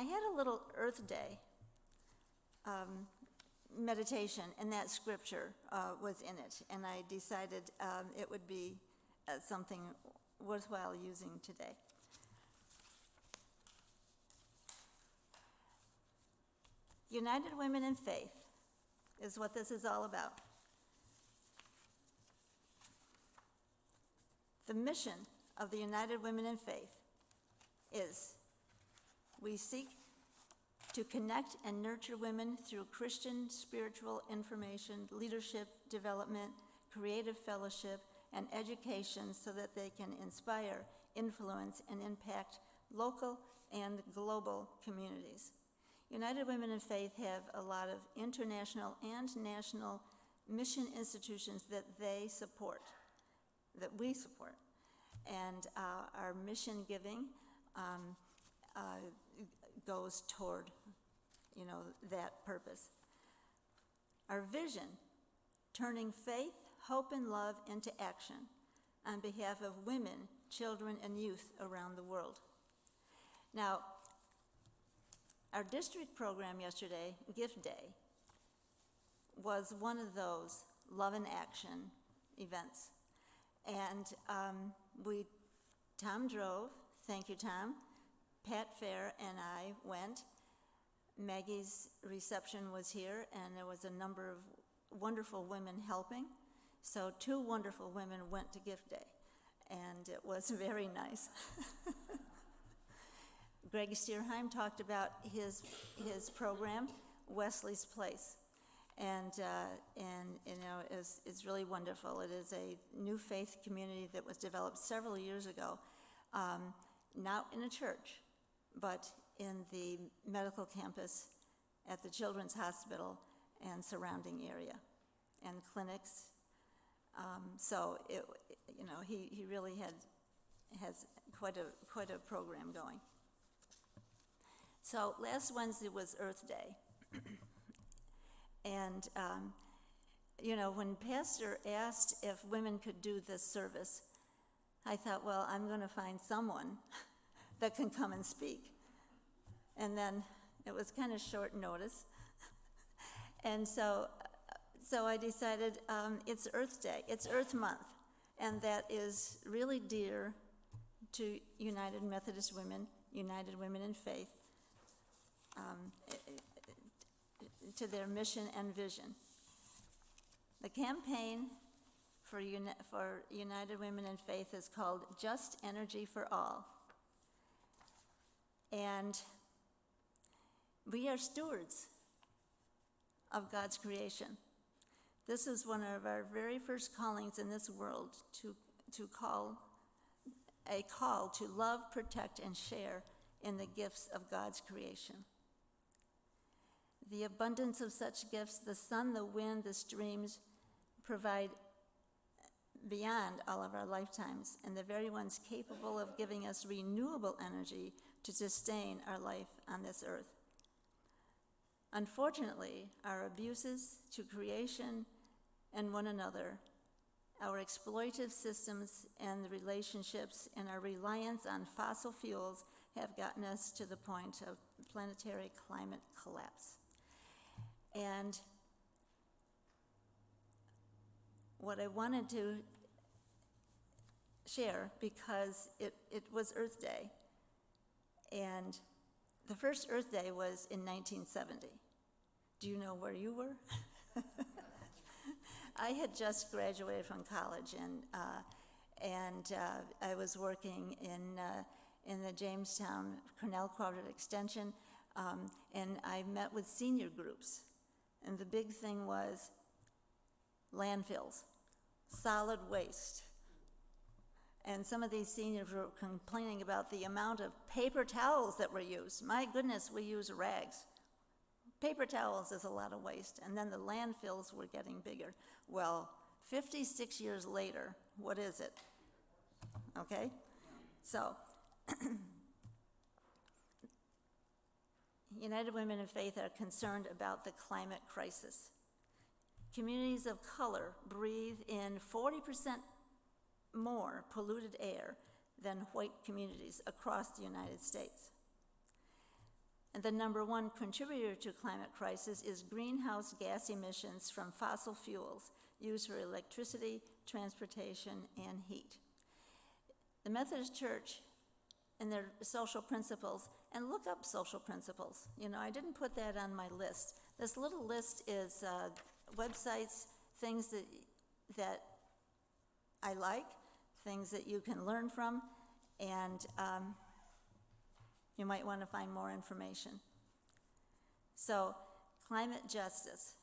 I had a little Earth Day meditation, and that scripture was in it, and I decided it would be something worthwhile using today. United Women in Faith is what this is all about. The mission of the United Women in Faith is we seek to connect and nurture women through Christian spiritual information, leadership, development, creative fellowship, and education so that they can inspire, influence, and impact local and global communities. United Women in Faith have a lot of international and national mission institutions that they support, that we support. And our mission giving goes toward, that purpose. Our vision, turning faith, hope, and love into action on behalf of women, children, and youth around the world. Now, our district program yesterday, Gift Day, was one of those Love in Action events. And Tom drove, thank you, Tom. Pat Fair and I went. Maggie's reception was here, and there was a number of wonderful women helping. So 2 wonderful women went to Gift Day, and it was very nice. Greg Stierheim talked about his program, Wesley's Place, and it's really wonderful. It is a new faith community that was developed several years ago, not in a church, but in the medical campus at the Children's Hospital and surrounding area, and clinics. So he really has quite a program going. So last Wednesday was Earth Day. And, when Pastor asked if women could do this service, I thought, well, I'm going to find someone that can come and speak. And then it was kind of short notice. And so I decided it's Earth Day, it's Earth Month, and that is really dear to United Methodist Women, United Women in Faith, to their mission and vision. The campaign for United Women in Faith is called Just Energy for All. And we are stewards of God's creation. This is one of our very first callings in this world, to call to love, protect, and share in the gifts of God's creation. The abundance of such gifts, the sun, the wind, the streams, provide beyond all of our lifetimes, and the very ones capable of giving us renewable energy to sustain our life on this earth. Unfortunately, our abuses to creation and one another, our exploitive systems and the relationships, and our reliance on fossil fuels have gotten us to the point of planetary climate collapse. And what I wanted to share, because it was Earth Day, and the first Earth Day was in 1970. Do you know where you were? I had just graduated from college, and I was working in the Jamestown Cornell Quadrant Extension, and I met with senior groups. And the big thing was landfills, solid waste. And some of these seniors were complaining about the amount of paper towels that were used. My goodness, we use rags. Paper towels is a lot of waste. And then the landfills were getting bigger. Well, 56 years later, what is it? Okay? So, United Women in Faith are concerned about the climate crisis. Communities of color breathe in 40% more polluted air than white communities across the United States. And the number one contributor to climate crisis is greenhouse gas emissions from fossil fuels used for electricity, transportation, and heat. The Methodist Church and their social principles, and look up social principles. You know, I didn't put that on my list. This little list is websites, things that I like, things that you can learn from, and you might want to find more information. So, climate justice.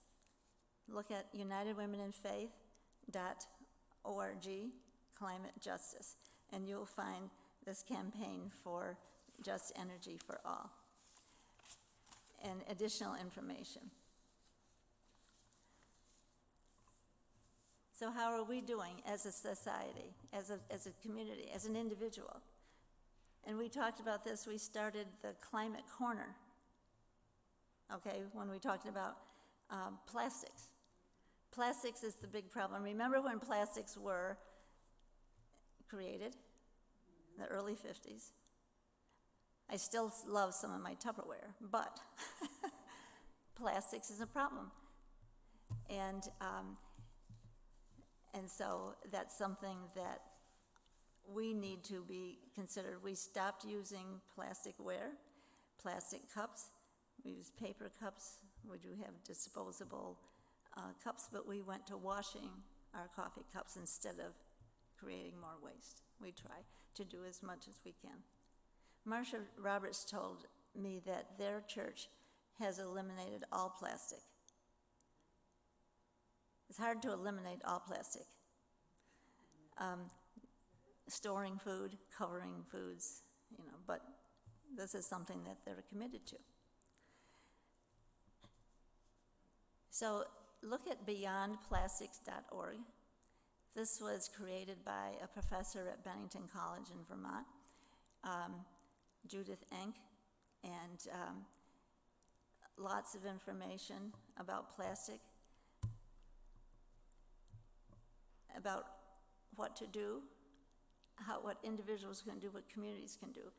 Look at unitedwomeninfaith.org, climate justice, and you'll find this campaign for just energy for all and additional information. So how are we doing as a society, as a community, as an individual? And we talked about this, we started the Climate Corner, okay, when we talked about plastics. Plastics is the big problem. Remember when plastics were created, in the early 50s? I still love some of my Tupperware, but plastics is a problem. And so that's something that we need to be considered. We stopped using plasticware, plastic cups. We use paper cups. We do have disposable cups, but we went to washing our coffee cups instead of creating more waste. We try to do as much as we can. Marcia Roberts told me that their church has eliminated all plastic. It's hard to eliminate all plastic. Storing food, covering foods, you know, but this is something that they're committed to. So look at beyondplastics.org. This was created by a professor at Bennington College in Vermont, Judith Enck, and lots of information about plastic, about what to do, what individuals can do, what communities can do.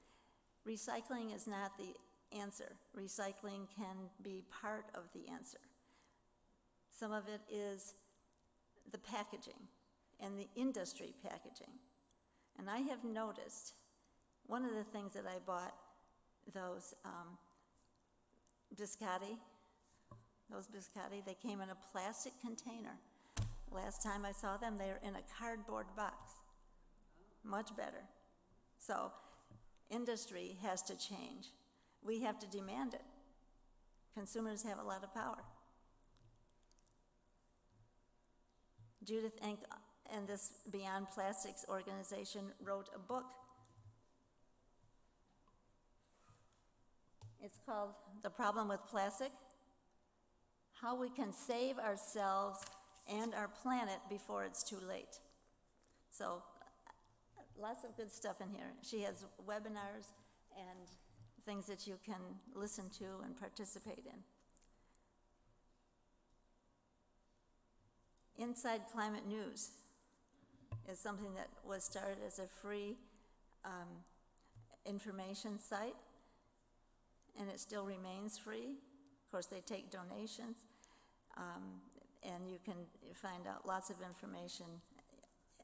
Recycling is not the answer. Recycling can be part of the answer. Some of it is the packaging and the industry packaging. And I have noticed, one of the things that I bought, those biscotti, they came in a plastic container. Last time I saw them, they were in a cardboard box. Much better. So industry has to change. We have to demand it. Consumers have a lot of power. Judith Enck and this Beyond Plastics organization wrote a book. It's called The Problem with Plastic: How We Can Save Ourselves and Our Planet Before It's Too Late. So lots of good stuff in here. She has webinars and things that you can listen to and participate in. Inside Climate News is something that was started as a free information site, and it still remains free. Of course, they take donations, and you can find out lots of information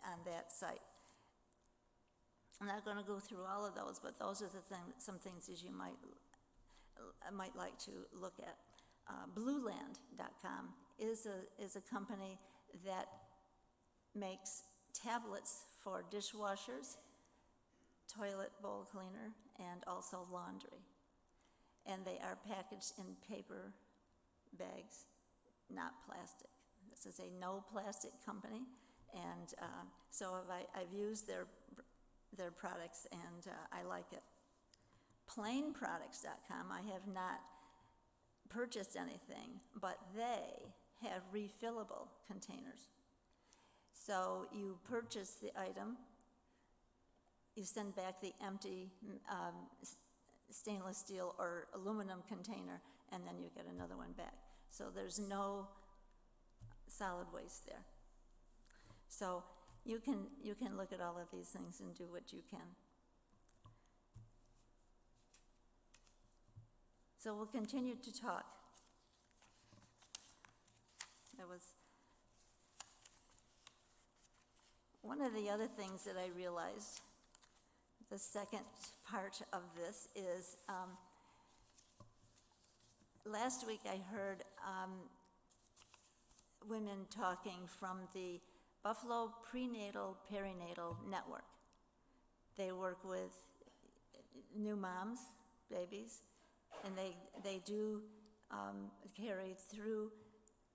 on that site. I'm not going to go through all of those, but those are some things that you might like to look at. Blueland.com is a company that makes tablets for dishwashers, toilet bowl cleaner, and also laundry. And they are packaged in paper bags, not plastic. This is a no plastic company, and so I've used their products, and I like it. Plainproducts.com, I have not purchased anything, but they have refillable containers. So you purchase the item, you send back the empty stainless steel or aluminum container, and then you get another one back. So there's no solid waste there. So you can look at all of these things and do what you can. So we'll continue to talk. There was one of the other things that I realized, the second part of this is, last week I heard women talking from the Buffalo Prenatal Perinatal Network. They work with new moms, babies, and they do carry through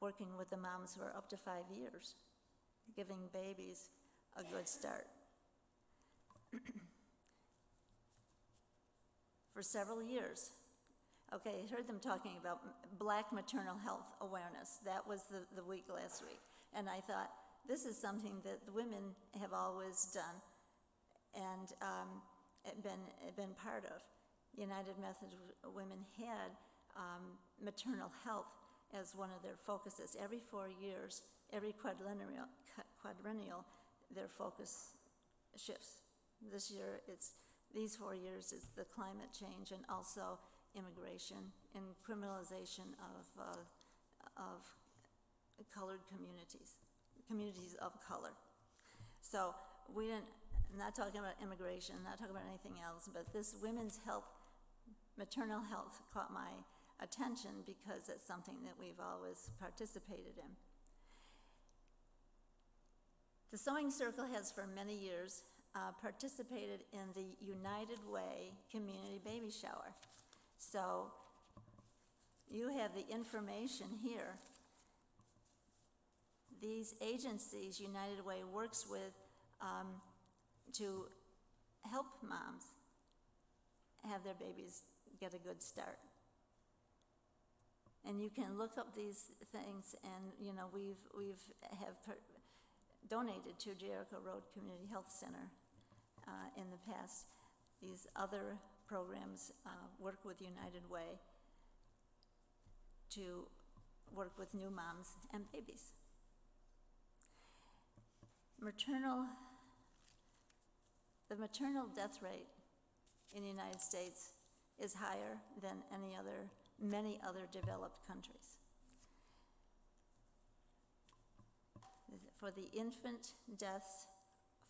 working with the moms for up to 5 years, giving babies a good start. For several years. Okay, I heard them talking about Black maternal health awareness. That was the week last week. And I thought, this is something that the women have always done and been part of. United Methodist Women had maternal health as one of their focuses. Every 4 years, every quadrennial, their focus shifts. This year, these 4 years is the climate change and also immigration and criminalization of colored communities of color. So I'm not talking about immigration, not talking about anything else, but this women's health, maternal health caught my attention because it's something that we've always participated in. The Sewing Circle has for many years participated in the United Way Community Baby Shower. So you have the information here. These agencies United Way works with to help moms have their babies get a good start. And you can look up these things, and we've donated to Jericho Road Community Health Center in the past. These other programs work with United Way to work with new moms and babies. The maternal death rate in the United States is higher than many other developed countries. For the infant deaths,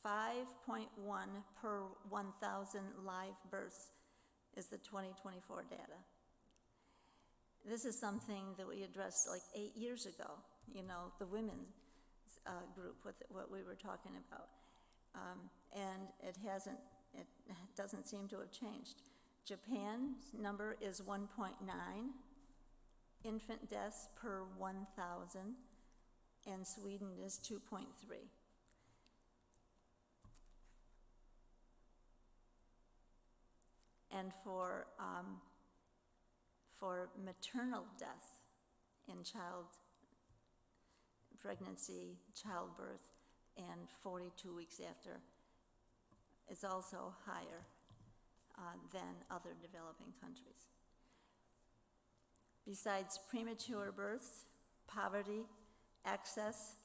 5.1 per 1,000 live births is the 2024 data. This is something that we addressed like 8 years ago, the women's group, what we were talking about. And it doesn't seem to have changed. Japan's number is 1.9 infant deaths per 1,000, and Sweden is 2.3. And for maternal death in pregnancy, childbirth, and 42 weeks after, is also higher than other developing countries. Besides premature births, poverty, access,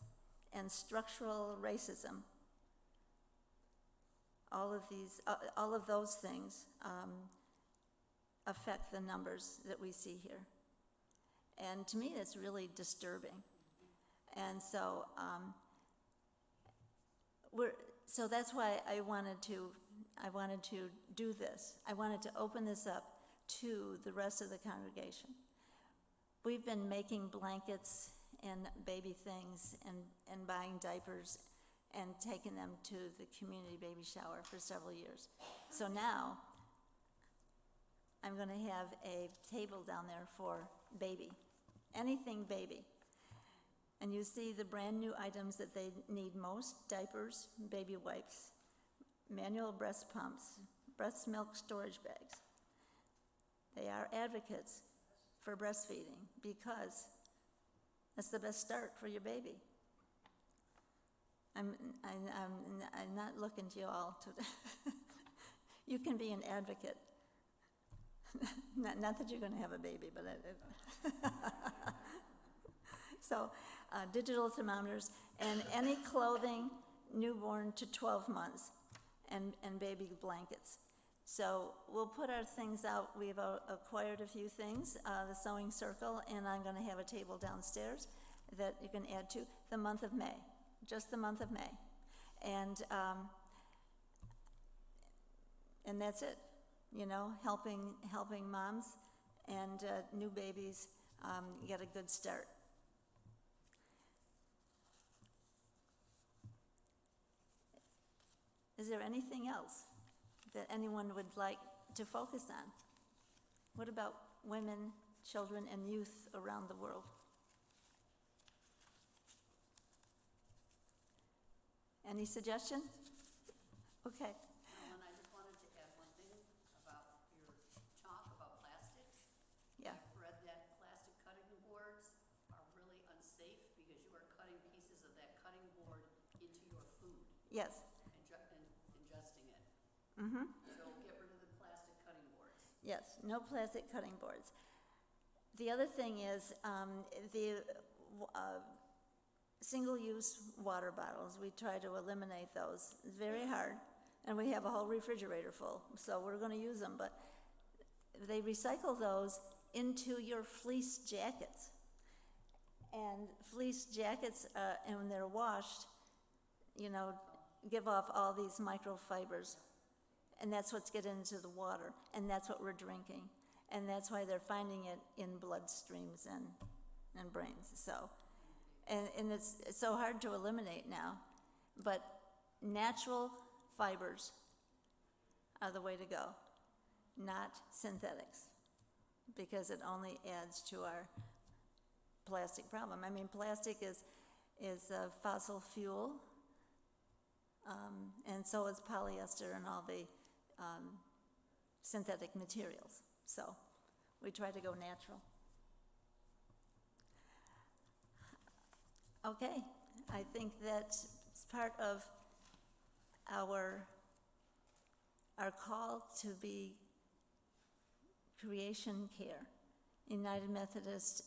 and structural racism, all of those things affect the numbers that we see here. And to me, that's really disturbing. And so, so that's why I wanted to do this. I wanted to open this up to the rest of the congregation. We've been making blankets and baby things and buying diapers and taking them to the community baby shower for several years. So now, I'm going to have a table down there for baby, anything baby. And you see the brand new items that they need most: diapers, baby wipes, manual breast pumps, breast milk storage bags. They are advocates for breastfeeding because that's the best start for your baby. I'm not looking to you all to, you can be an advocate. Not that you're going to have a baby, but so digital thermometers and any clothing newborn to 12 months and baby blankets. So we'll put our things out. We've acquired a few things, the sewing circle, and I'm going to have a table downstairs that you can add to the month of May, just the month of May. And that's it, you know, helping moms and new babies get a good start. Is there anything else that anyone would like to focus on? What about women, children, and youth around the world? Any suggestions? Okay. Carolyn, I just wanted to add one thing about your talk about plastics. Yeah. I've read that plastic cutting boards are really unsafe because you are cutting pieces of that cutting board into your food Yes. and ingesting it. Mm-hmm. So get rid of the plastic cutting boards. Yes, no plastic cutting boards. The other thing is the single-use water bottles. We try to eliminate those. It's very hard, and we have a whole refrigerator full, so we're going to use them. But they recycle those into your fleece jackets. And fleece jackets, and when they're washed, you know, give off all these microfibers. And that's what's getting into the water, and that's what we're drinking. And that's why they're finding it in bloodstreams and brains. So, and it's so hard to eliminate now. But natural fibers are the way to go, not synthetics, because it only adds to our plastic problem. I mean, plastic is a fossil fuel, and so is polyester and all the synthetic materials. So we try to go natural. Okay, I think that's part of our call to be creation care. United Methodist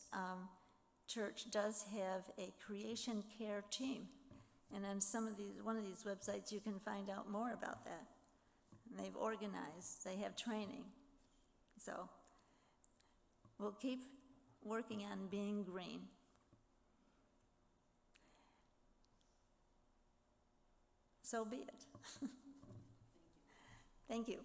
Church does have a creation care team, and on one of these websites you can find out more about that. And they've organized, they have training. So we'll keep working on being green. So be it. Thank you. Thank you.